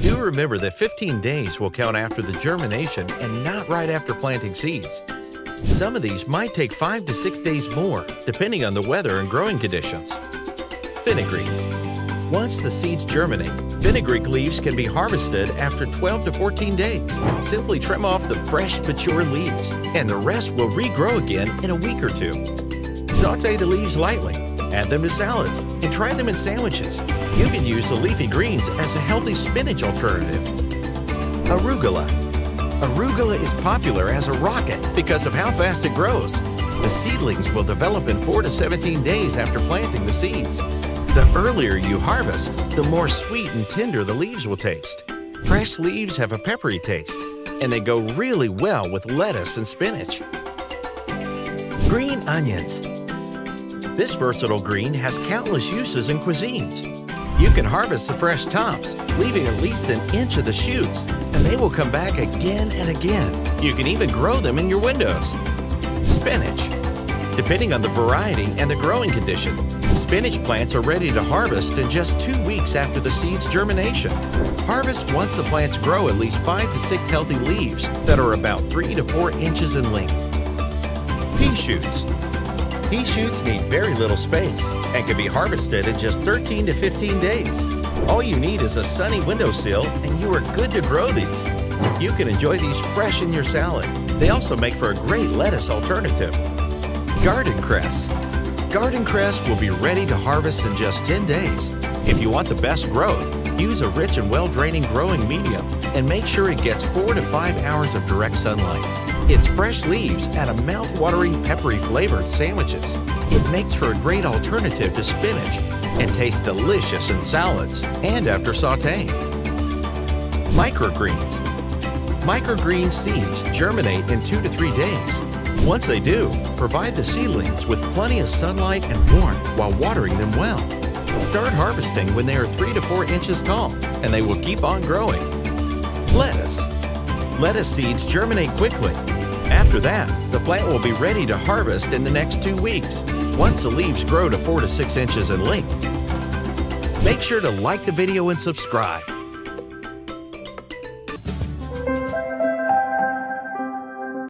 Do remember that 15 days will count after the germination and not right after planting seeds. Some of these might take 5 to 6 days more, depending on the weather and growing conditions. Fenugreek. Once the seeds germinate, fenugreek leaves can be harvested after 12 to 14 days. Simply trim off the fresh, mature leaves, and the rest will regrow again in a week or two. Sauté the leaves lightly, add them to salads, and try them in sandwiches. You can use the leafy greens as a healthy spinach alternative. Arugula. Arugula is popular as a rocket because of how fast it grows. The seedlings will develop in 4 to 17 days after planting the seeds. The earlier you harvest, the more sweet and tender the leaves will taste. Fresh leaves have a peppery taste, and they go really well with lettuce and spinach. Green onions. This versatile green has countless uses in cuisines. You can harvest the fresh tops, leaving at least an inch of the shoots, and they will come back again and again. You can even grow them in your windows. Spinach. Depending on the variety and the growing condition, spinach plants are ready to harvest in just 2 weeks after the seed's germination. Harvest once the plants grow at least 5 to 6 healthy leaves that are about 3 to 4 inches in length. Pea shoots. Pea shoots need very little space and can be harvested in just 13 to 15 days. All you need is a sunny windowsill and you are good to grow these. You can enjoy these fresh in your salad. They also make for a great lettuce alternative. Garden cress. Garden cress will be ready to harvest in just 10 days. If you want the best growth, use a rich and well-draining growing medium and make sure it gets 4 to 5 hours of direct sunlight. Its fresh leaves add a mouth-watering, peppery flavor to sandwiches. It makes for a great alternative to spinach and tastes delicious in salads and after sauté. Microgreens. Microgreen seeds germinate in 2 to 3 days. Once they do, provide the seedlings with plenty of sunlight and warmth while watering them well. Start harvesting when they are 3 to 4 inches tall, and they will keep on growing. Lettuce. Lettuce seeds germinate quickly. After that, the plant will be ready to harvest in the next 2 weeks, once the leaves grow to 4 to 6 inches in length. Make sure to like the video and subscribe.